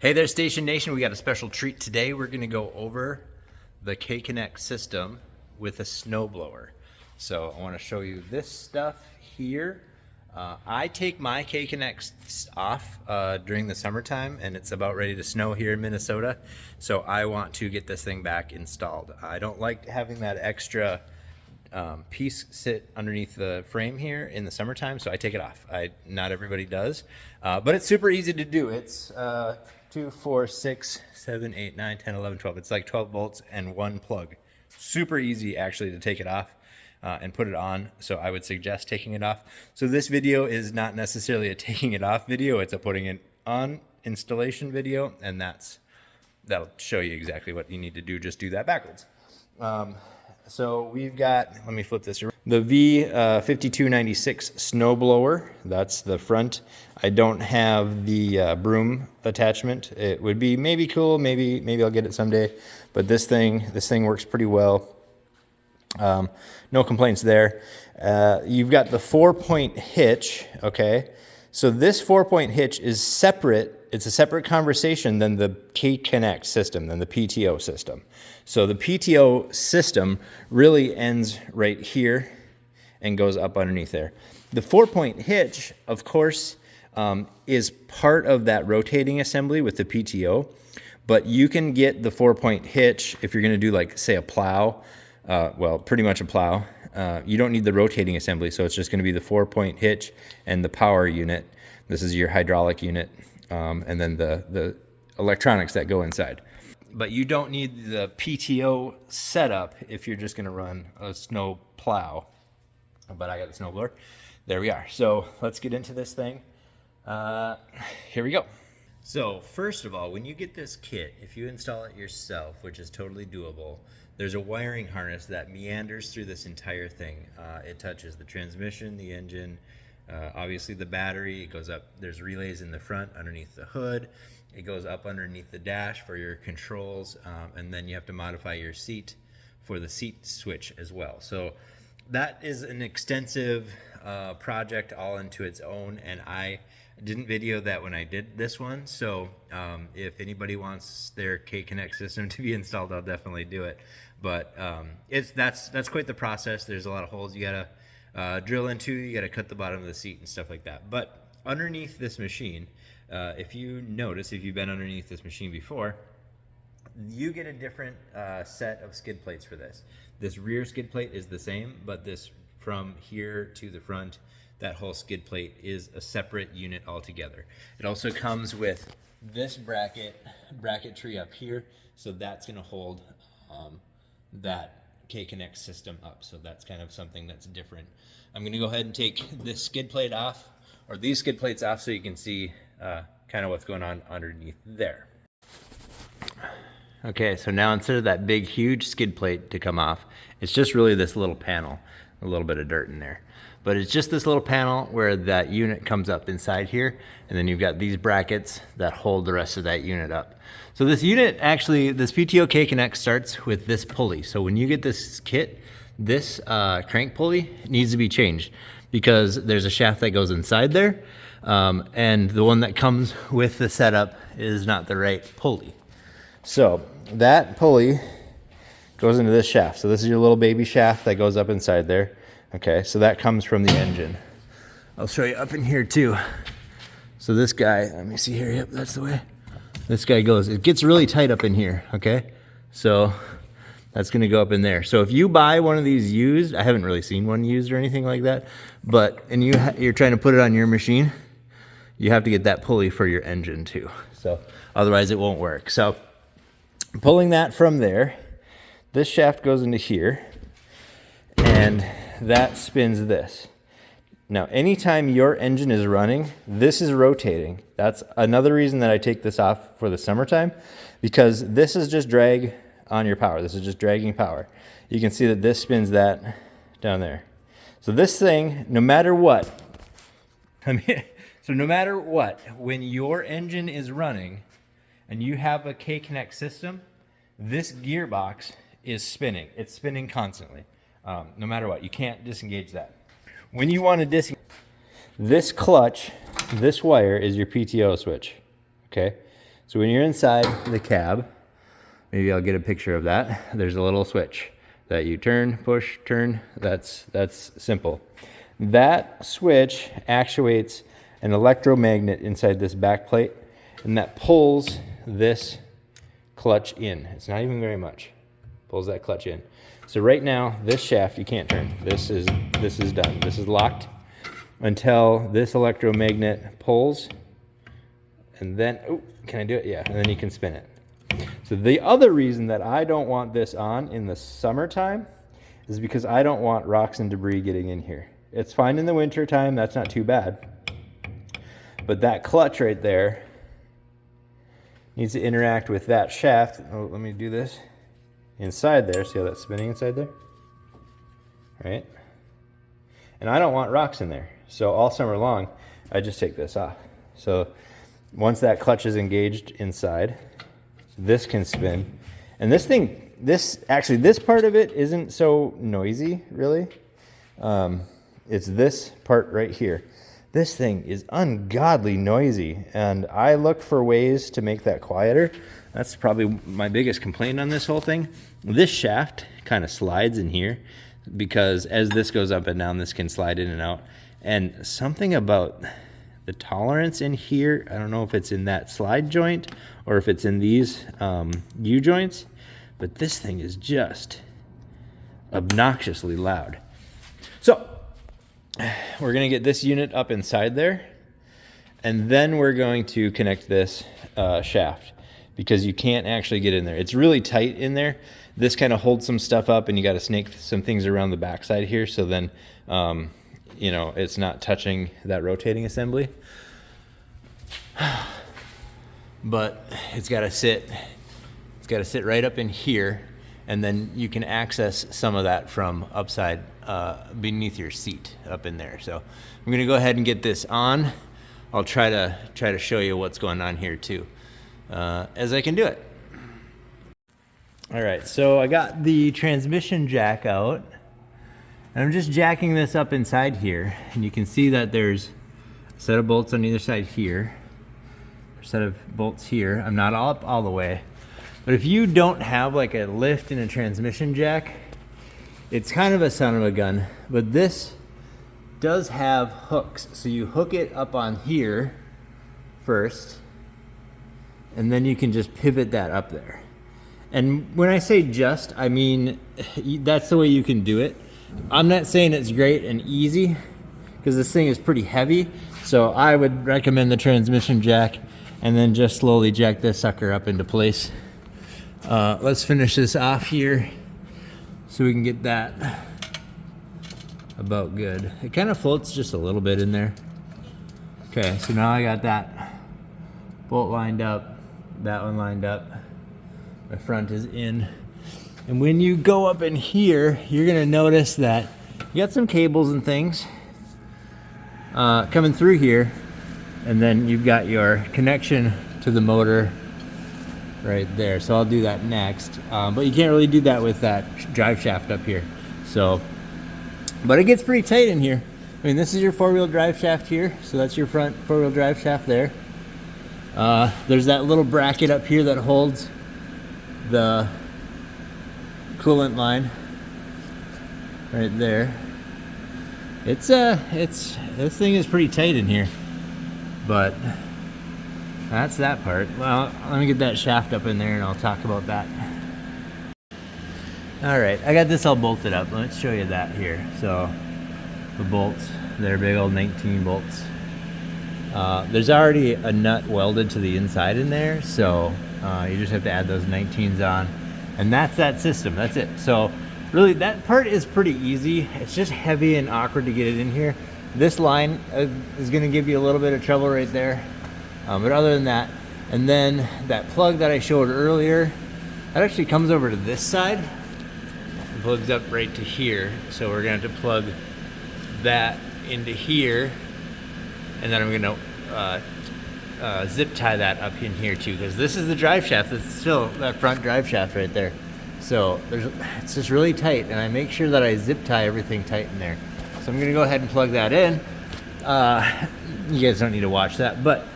Hey there, Station Nation. We got a special treat today. We're going to go over the K-Connect system with a snowblower. So I want to show you this stuff here. I take my K-Connects off during the summertime, and it's about ready to snow here in Minnesota. So I want to get this thing back installed. I don't like having that extra piece sit underneath the frame here in the summertime, so I take it off. Not everybody does, but it's super easy to do. It's 2, 4, 6, 7, 8, 9, 10, 11, 12. It's like 12 volts and one plug. Super easy actually to take it off and put it on. So I would suggest taking it off. So this video is not necessarily a taking it off video. It's a putting it on installation video, and that'll show you exactly what you need to do. Just do that backwards. So we've got, let me flip this around. The V5296 snowblower, that's the front. I don't have the broom attachment. It would be maybe cool, maybe I'll get it someday. But this thing works pretty well. No complaints there. You've got the 4-point hitch, okay? So this 4-point hitch is separate. It's a separate conversation than the K-Connect system, than the PTO system. So the PTO system really ends right here and goes up underneath there. The 4-point hitch, of course, is part of that rotating assembly with the PTO, but you can get the 4-point hitch if you're gonna do, like, say, a plow, well, pretty much a plow. You don't need the rotating assembly, so it's just gonna be the 4-point hitch and the power unit. This is your hydraulic unit, and then the electronics that go inside. But you don't need the PTO setup if you're just gonna run a snow plow. But I got the snowblower. There we are. So let's get into this thing. Here we go. So first of all, when you get this kit, if you install it yourself, which is totally doable, there's a wiring harness that meanders through this entire thing. It touches the transmission, the engine, obviously the battery. It goes up, there's relays in the front underneath the hood. It goes up underneath the dash for your controls, and then you have to modify your seat for the seat switch as well. So that is an extensive project all into its own, and I didn't video that when I did this one. So if anybody wants their K-Connect system to be installed, I'll definitely do it. But that's quite the process. There's a lot of holes you gotta drill into. You gotta cut the bottom of the seat and stuff like that. But underneath this machine, if you notice, if you've been underneath this machine before, you get a different set of skid plates for this. This rear skid plate is the same, but this from here to the front, that whole skid plate is a separate unit altogether. It also comes with this bracketry up here, so that's gonna hold that K-Connect system up. So that's kind of something that's different. I'm gonna go ahead and take this skid plate off, or these skid plates off, so you can see kind of what's going on underneath there. Okay, so now instead of that big, huge skid plate to come off, it's just really this little panel, a little bit of dirt in there. But it's just this little panel where that unit comes up inside here, and then you've got these brackets that hold the rest of that unit up. So this unit, actually, this PTO K-Connect starts with this pulley. So when you get this kit, this crank pulley needs to be changed because there's a shaft that goes inside there, and the one that comes with the setup is not the right pulley. So that pulley goes into this shaft. So this is your little baby shaft that goes up inside there. Okay, so that comes from the engine. I'll show you up in here too. So this guy, let me see here, yep, that's the way. This guy goes, it gets really tight up in here, okay? So that's gonna go up in there. So if you buy one of these used, I haven't really seen one used or anything like that, but, and you're trying to put it on your machine, you have to get that pulley for your engine too. So otherwise it won't work. So pulling that from there, this shaft goes into here, and that spins this. Now, anytime your engine is running, this is rotating. That's another reason that I take this off for the summertime, because this is just drag on your power. This is just dragging power. You can see that this spins that down there. So this thing, no matter what, no matter what, when your engine is running and you have a K-Connect system, this gearbox is spinning. It's spinning constantly. No matter what, you can't disengage that. When you want to disengage this clutch, this wire is your PTO switch, okay? So when you're inside the cab, maybe I'll get a picture of that. There's a little switch that you turn, push, turn. That's simple. That switch actuates an electromagnet inside this back plate, and that pulls this clutch in. It's not even very much. Pulls that clutch in. So right now, this shaft you can't turn. This is done. This is locked until this electromagnet pulls, and then, oh, can I do it? Yeah, and then you can spin it. So the other reason that I don't want this on in the summertime is because I don't want rocks and debris getting in here. It's fine in the winter time, that's not too bad. But that clutch right there needs to interact with that shaft. Oh, let me do this. Inside there, see how that's spinning inside there? Right? And I don't want rocks in there. So all summer long, I just take this off. So once that clutch is engaged inside, this can spin. And this thing, this part of it isn't so noisy, really. It's this part right here. This thing is ungodly noisy, and I look for ways to make that quieter. That's probably my biggest complaint on this whole thing. This shaft kind of slides in here because as this goes up and down, this can slide in and out. And something about the tolerance in here, I don't know if it's in that slide joint or if it's in these U-joints, but this thing is just obnoxiously loud. So we're going to get this unit up inside there, and then we're going to connect this shaft because you can't actually get in there. It's really tight in there. This kind of holds some stuff up, and you got to snake some things around the backside here, so then you know, it's not touching that rotating assembly. But it's got to sit right up in here, and then you can access some of that from upside beneath your seat up in there. So I'm gonna go ahead and get this on. I'll try to show you what's going on here too, as I can do it. All right, so I got the transmission jack out, and I'm just jacking this up inside here, and you can see that there's a set of bolts on either side here, a set of bolts here. I'm not all up all the way, but if you don't have like a lift and a transmission jack, it's kind of a son of a gun. But this does have hooks, so you hook it up on here first, and then you can just pivot that up there. And when I say just, I mean that's the way you can do it. I'm not saying it's great and easy because this thing is pretty heavy, so I would recommend the transmission jack and then just slowly jack this sucker up into place. Let's finish this off here so we can get that about good. It kind of floats just a little bit in there. Okay, so now I got that bolt lined up, that one lined up. My front is in. And when you go up in here, you're gonna notice that you got some cables and things coming through here, and then you've got your connection to the motor right there. So I'll do that next. But you can't really do that with that drive shaft up here. So, but it gets pretty tight in here. I mean, this is your four-wheel drive shaft here. So that's your front four-wheel drive shaft there. There's that little bracket up here that holds the coolant line right there. This thing is pretty tight in here, but that's that part. Well, let me get that shaft up in there and I'll talk about that. All right, I got this all bolted up. Let's show you that here. So the bolts, they're big old 19 bolts. There's already a nut welded to the inside in there, so you just have to add those 19s on, and that's that system. That's it. So really that part is pretty easy. It's just heavy and awkward to get it in here. This line is going to give you a little bit of trouble right there, but other than that, and then that plug that I showed earlier, that actually comes over to this side and plugs up right to here. So we're going to have to plug that into here, and then I'm going to zip tie that up in here too, because this is the drive shaft. It's still that front drive shaft right there. So it's just really tight, and I make sure that I zip tie everything tight in there. So I'm going to go ahead and plug that in. You guys don't need to watch that, but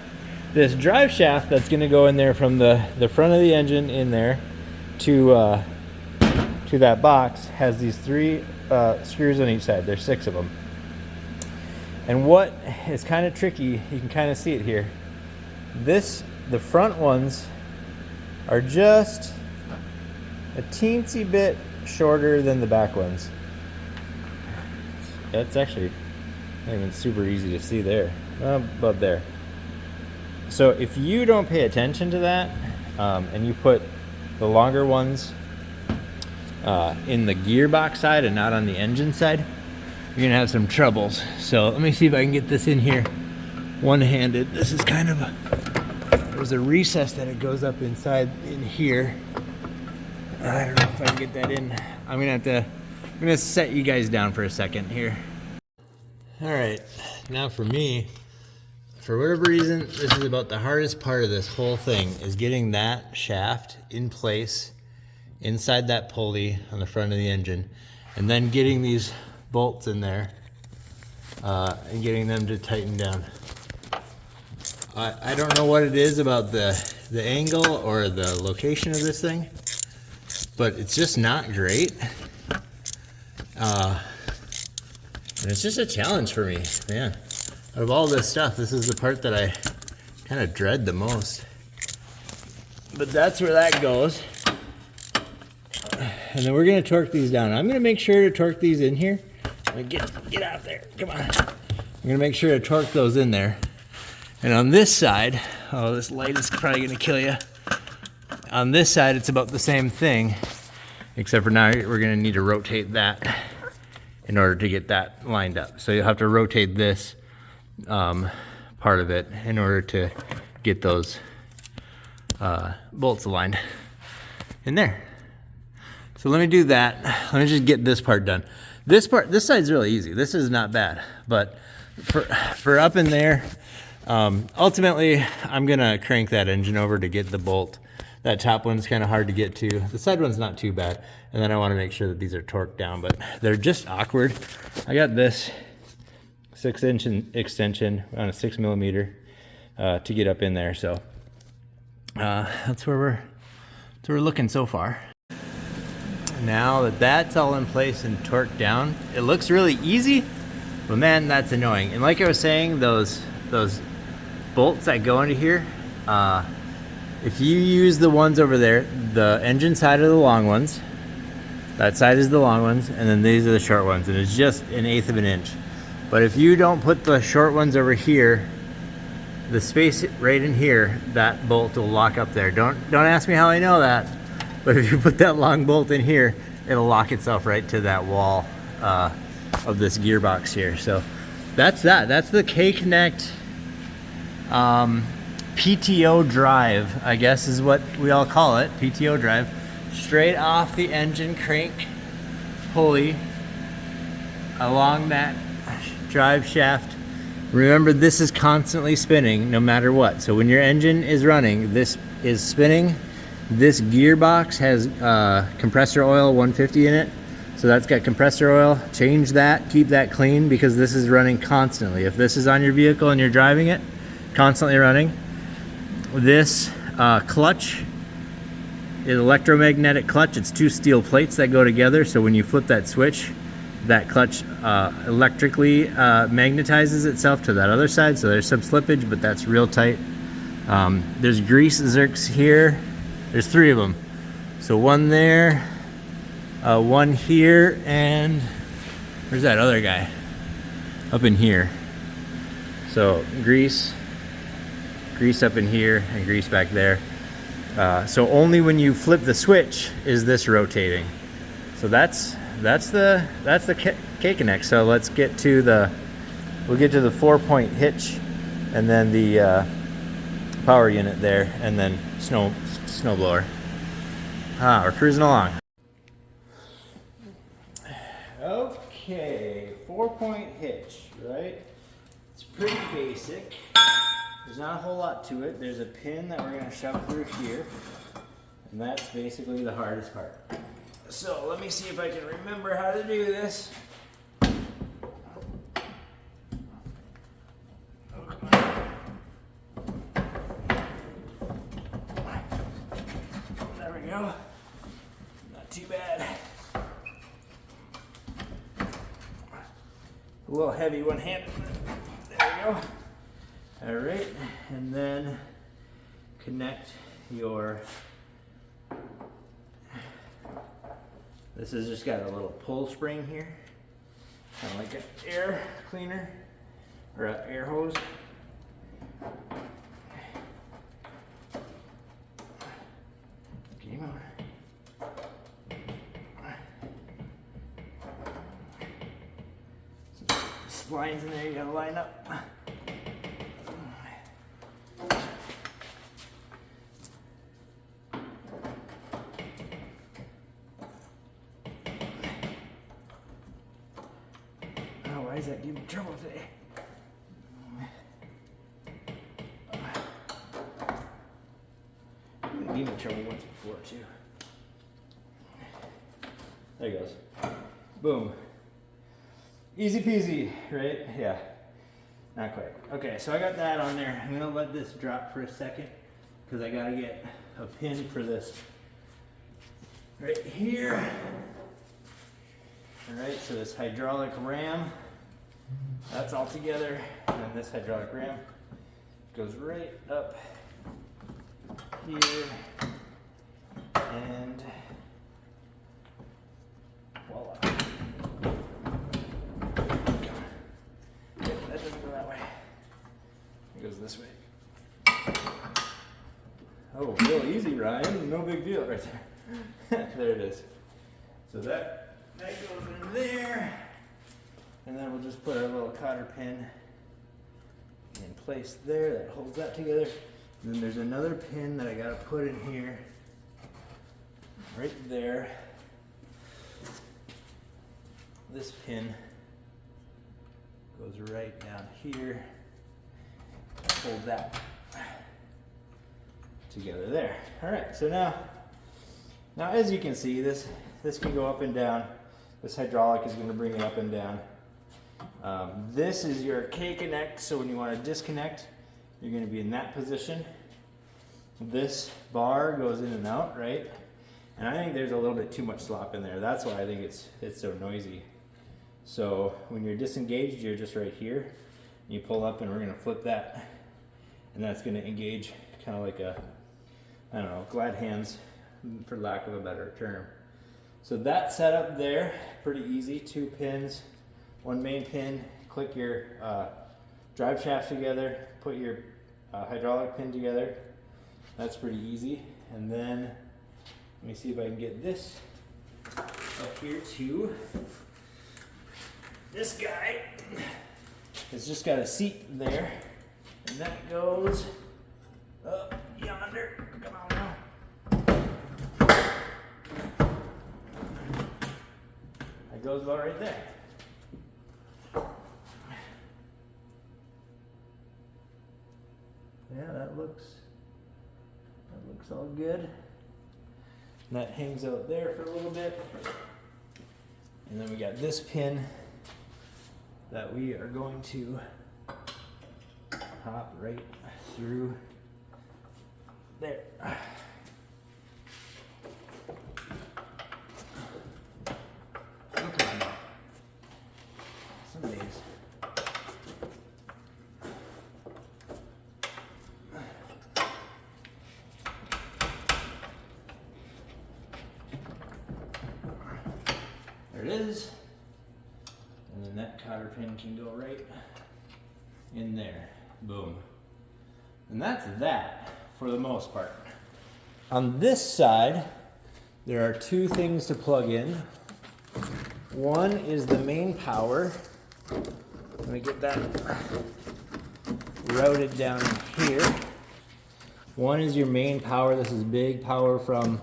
this drive shaft that's going to go in there from the front of the engine in there to that box has these 3 screws on each side. There's 6 of them. And what is kind of tricky, you can kind of see it here. The front ones are just a teensy bit shorter than the back ones. That's actually not even super easy to see there. About there. So if you don't pay attention to that, and you put the longer ones in the gearbox side and not on the engine side, you're gonna have some troubles. So let me see if I can get this in here one-handed. This is kind of there's a recess that it goes up inside in here. I don't know if I can get that in. I'm gonna set you guys down for a second here. All right, now for me, for whatever reason, this is about the hardest part of this whole thing, is getting that shaft in place inside that pulley on the front of the engine, and then getting these bolts in there and getting them to tighten down. I don't know what it is about the angle or the location of this thing, but it's just not great. And it's just a challenge for me, man. Out of all this stuff, this is the part that I kind of dread the most. But that's where that goes. And then we're gonna torque these down. I'm gonna make sure to torque these in here. Get out there, come on. I'm gonna make sure to torque those in there. And on this side, oh, this light is probably gonna kill you. On this side, it's about the same thing, except for now we're gonna need to rotate that in order to get that lined up. So you'll have to rotate this part of it in order to get those bolts aligned in there. So let me do that. Let me just get this part done. This side's really easy. This is not bad, but for up in there, ultimately I'm gonna crank that engine over to get the bolt. That top one's kind of hard to get to. The side one's not too bad. And then I want to make sure that these are torqued down, but they're just awkward. I got this 6-inch extension on a 6mm to get up in there. So that's where we're looking so far. Now that that's all in place and torqued down, it looks really easy, but man, that's annoying. And like I was saying, those bolts that go into here, if you use the ones over there, the engine side are the long ones, that side is the long ones, and then these are the short ones, and it's just 1/8 of an inch. But if you don't put the short ones over here, the space right in here, that bolt will lock up there. Don't ask me how I know that, but if you put that long bolt in here, it'll lock itself right to that wall of this gearbox here. So that's that. That's the K-Connect PTO drive, I guess is what we all call it, PTO drive. Straight off the engine crank pulley along that drive shaft. Remember, this is constantly spinning no matter what. So when your engine is running, this is spinning. This gearbox has compressor oil 150 in it. So that's got compressor oil. Change that, keep that clean, because this is running constantly. If this is on your vehicle and you're driving it, constantly running. This clutch is electromagnetic clutch. It's 2 steel plates that go together. So when you flip that switch, that clutch electrically magnetizes itself to that other side. So there's some slippage, but that's real tight. There's grease zerks here. There's 3 of them. So one there, one here, and where's that other guy? Up in here. So grease up in here, and grease back there. So only when you flip the switch is this rotating. So that's the K-Connect. So let's get to we'll get to the 4-point hitch, and then the power unit there, and then snowblower. We're cruising along. Okay, 4-point hitch, right? It's pretty basic. There's not a whole lot to it. There's a pin that we're going to shove through here, and that's basically the hardest part. So let me see if I can remember how to do this. go. Not too bad. A little heavy one-handed. There we go. All right, and then connect your, this has just got a little pull spring here, kind of like an air cleaner or an air hose. Keep going. Some lines in there you gotta line up. Why is that giving me trouble today? It gave me trouble once before too. There it goes. Boom. Easy peasy, right? Yeah. Not quite. Okay, so I got that on there. I'm gonna let this drop for a second because I gotta get a pin for this right here. All right, so this hydraulic ram, that's all together, and then this hydraulic ram goes right up here, and voila. That doesn't go that way. It goes this way. Oh, real easy, Ryan. No big deal right there. There it is. So that goes in there. And then we'll just put our little cotter pin in place there that holds that together. And then there's another pin that I gotta put in here, right there. This pin goes right down here. Hold that together there. All right, so now as you can see, this can go up and down. This hydraulic is gonna bring it up and down. This is your K-Connect, so when you want to disconnect, you're going to be in that position. This bar goes in and out, right? And I think there's a little bit too much slop in there. That's why I think it's so noisy. So when you're disengaged, you're just right here. You pull up and we're going to flip that. And that's going to engage kind of like a, I don't know, glad hands, for lack of a better term. So that setup there, pretty easy. 2 pins. One main pin, click your drive shaft together, put your hydraulic pin together. That's pretty easy. And then, let me see if I can get this up here too. This guy has just got a seat there, and that goes up yonder. Come on now. That goes about right there. Yeah, that looks all good. And that hangs out there for a little bit. And then we got this pin that we are going to hop right through there. Okay. Some of these. There it is. And then that cotter pin can go right in there. Boom. And that's that for the most part. On this side, there are 2 things to plug in. One is the main power. Let me get that routed down here. One is your main power. This is big power from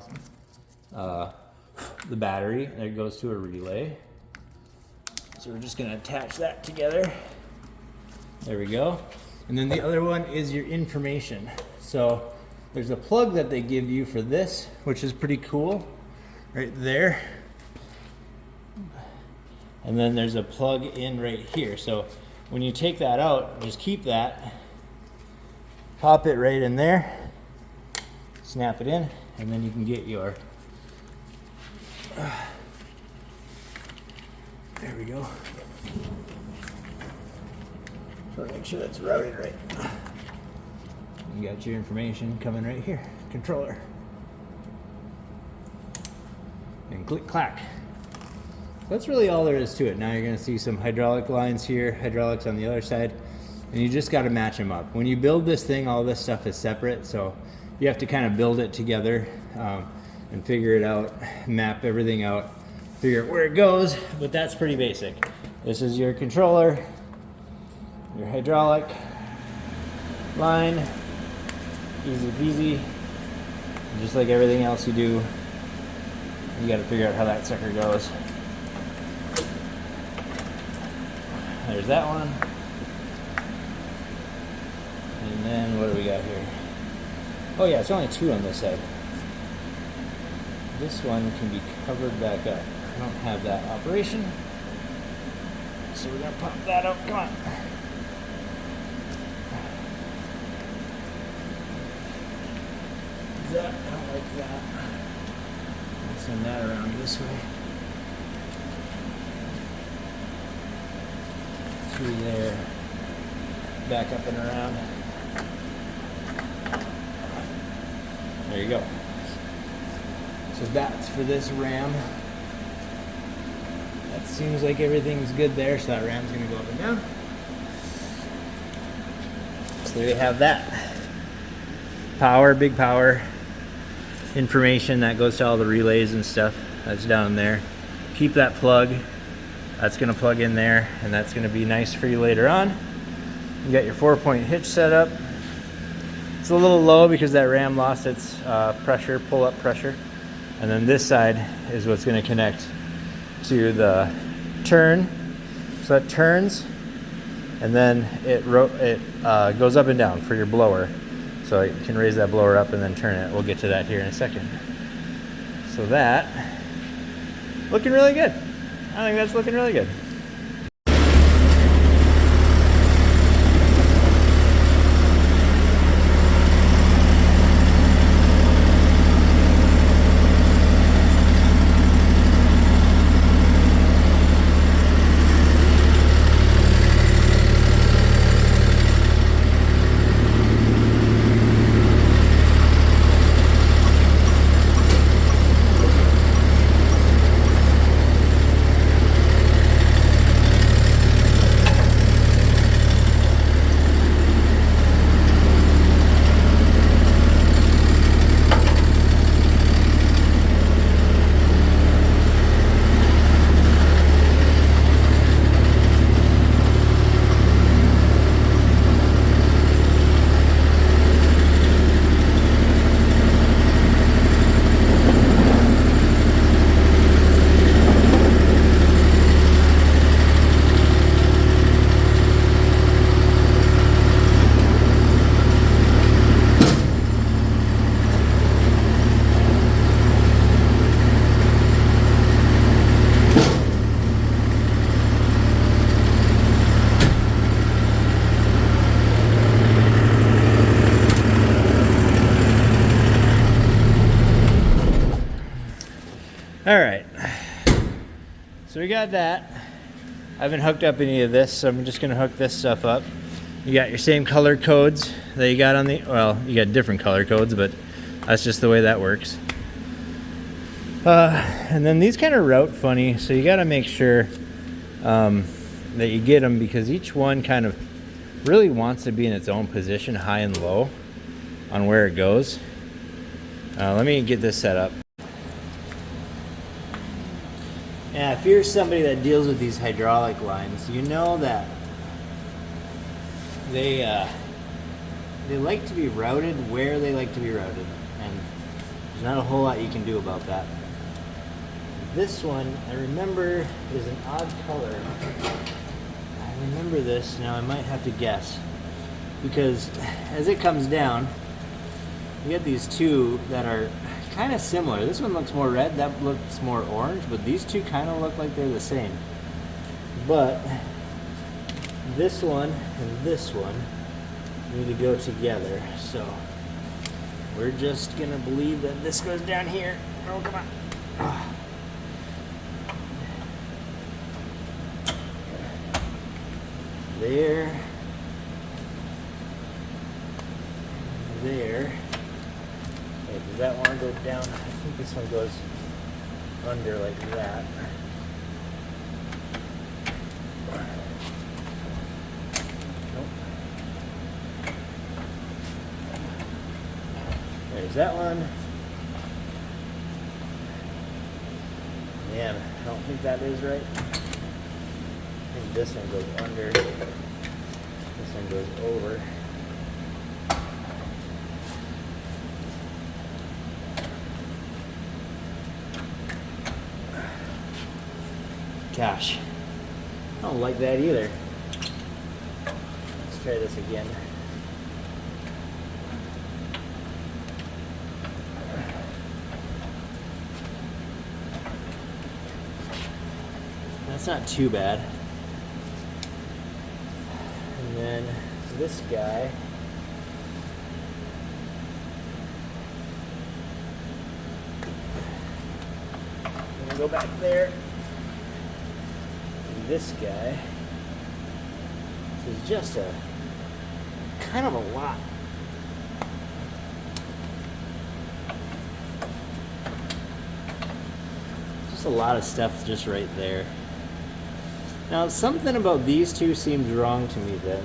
the battery, and it goes to a relay. So we're just going to attach that together. There we go. And then the other one is your information. So there's a plug that they give you for this, which is pretty cool, right there. And then there's a plug in right here. So when you take that out, just keep that, pop it right in there. snap it in, and then you can get your, there we go. So make sure that's routed right. You got your information coming right here, controller. And click clack. That's really all there is to it. Now you're gonna see some hydraulic lines here, hydraulics on the other side, and you just gotta match them up. When you build this thing, all this stuff is separate, so you have to kind of build it together and figure it out, map everything out, figure out where it goes, but that's pretty basic. This is your controller, your hydraulic line, easy peasy. Just like everything else you do, you gotta figure out how that sucker goes. There's that one. And then what do we got here? Oh yeah, it's only 2 on this side. This one can be covered back up. I don't have that operation. So we're gonna pop that out, come on. That, I don't like that. I'll send that around this way. Through there, back up and around. There you go. So that's for this ram. That seems like everything's good there, so that ram's gonna go up and down. So there you have that. Power, big power. Information that goes to all the relays and stuff. That's down there. Keep that plug. That's going to plug in there, and that's going to be nice for you later on. You got your 4-point hitch set up. It's a little low because that ram lost its pressure, pull-up pressure. And then this side is what's going to connect to the turn. So that turns, and then it goes up and down for your blower. So you can raise that blower up and then turn it. We'll get to that here in a second. So that, looking really good. I think that's looking really good. All right, so we got that. I haven't hooked up any of this, so I'm just gonna hook this stuff up. You got your same color codes that you got on the, well, you got different color codes, but that's just the way that works. And then these kind of route funny, so you gotta make sure that you get them, because each one kind of really wants to be in its own position, high and low, on where it goes. Let me get this set up. Yeah, if you're somebody that deals with these hydraulic lines, you know that they like to be routed where they like to be routed, and there's not a whole lot you can do about that. This one, I remember, is an odd color. I remember this, now I might have to guess, because as it comes down, you get these two that are kind of similar. This one looks more red, that looks more orange, but these two kind of look like they're the same. But this one and this one need to go together. So we're just gonna believe that this goes down here. Oh, come on. There. There. Wait, does that one go down? I think this one goes under like that. Nope. There's that one. Man, I don't think that is right. I think this one goes under. This one goes over. Gosh, I don't like that either. Let's try this again. That's not too bad. And then this guy. I'm gonna go back there. This guy, this is just a kind of a lot. Just a lot of stuff just right there. Now something about these two seems wrong to me then.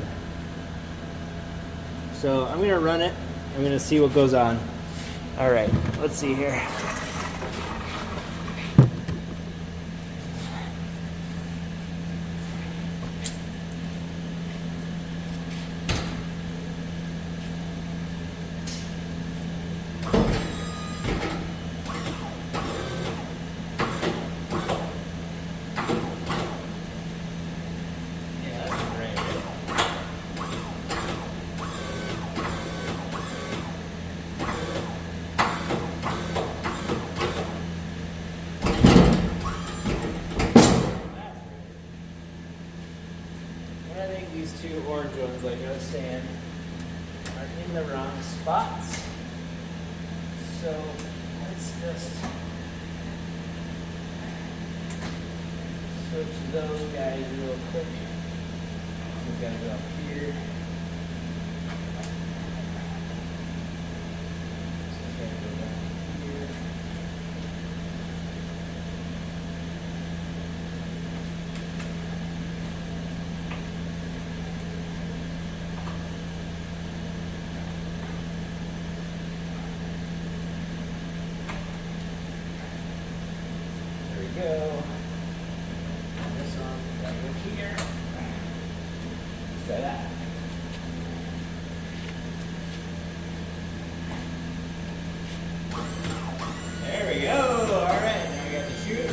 So I'm gonna run it. I'm gonna see what goes on. All right, let's see here. These two orange ones, like I was saying, are in the wrong spots. So let's just switch those guys real quick. We've got to go up here. So we've got to go down here. Go. This one, gotta go here. Let's try that. There we go. All right, now we got the chute.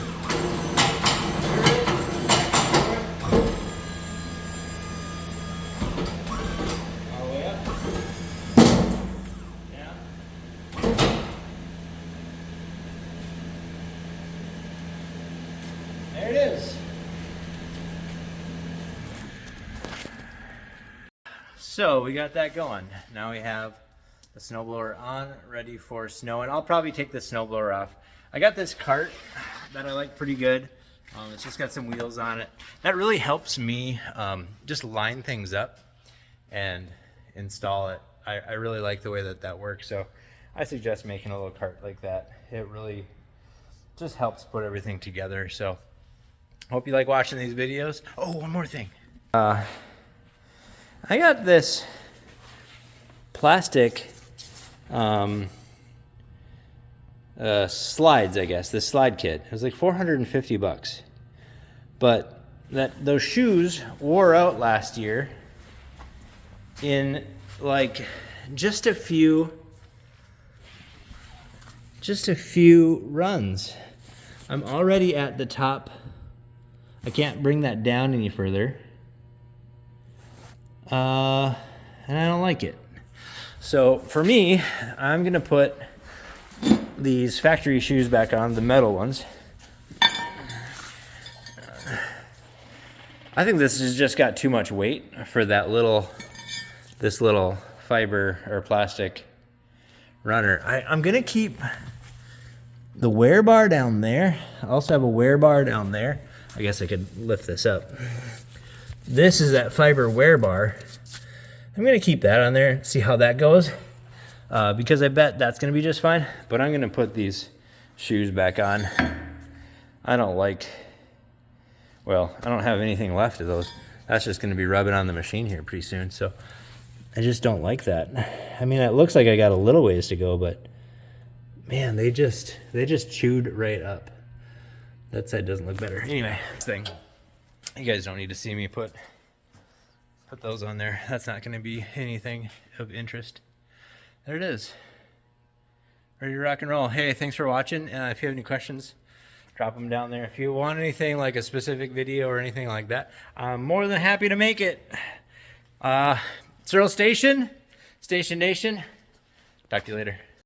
All the way up. Down. There it is. So we got that going. Now we have the snowblower on, ready for snow, and I'll probably take the snowblower off. I got this cart that I like pretty good. It's just got some wheels on it. That really helps me just line things up and install it. I really like the way that that works, so I suggest making a little cart like that. It really just helps put everything together. So hope you like watching these videos. Oh, one more thing. I got this plastic slides, I guess, this slide kit. It was like 450 bucks. But those shoes wore out last year in like just a few runs. I'm already at the top. I can't bring that down any further. And I don't like it. So for me, I'm gonna put these factory shoes back on, the metal ones. I think this has just got too much weight for that this little fiber or plastic runner. I'm gonna keep the wear bar down there. I also have a wear bar down there. I guess I could lift this up. This is that fiber wear bar. I'm gonna keep that on there, see how that goes, because I bet that's gonna be just fine. But I'm gonna put these shoes back on. I don't have anything left of those. That's just gonna be rubbing on the machine here pretty soon. So I just don't like that. I mean, it looks like I got a little ways to go, but man, they just chewed right up. That side doesn't look better. Anyway, thing. You guys don't need to see me put those on there. That's not going to be anything of interest. There it is. Ready to rock and roll. Hey, thanks for watching. If you have any questions, drop them down there. If you want anything like a specific video or anything like that, I'm more than happy to make it. It's Earl Station Nation. Talk to you later.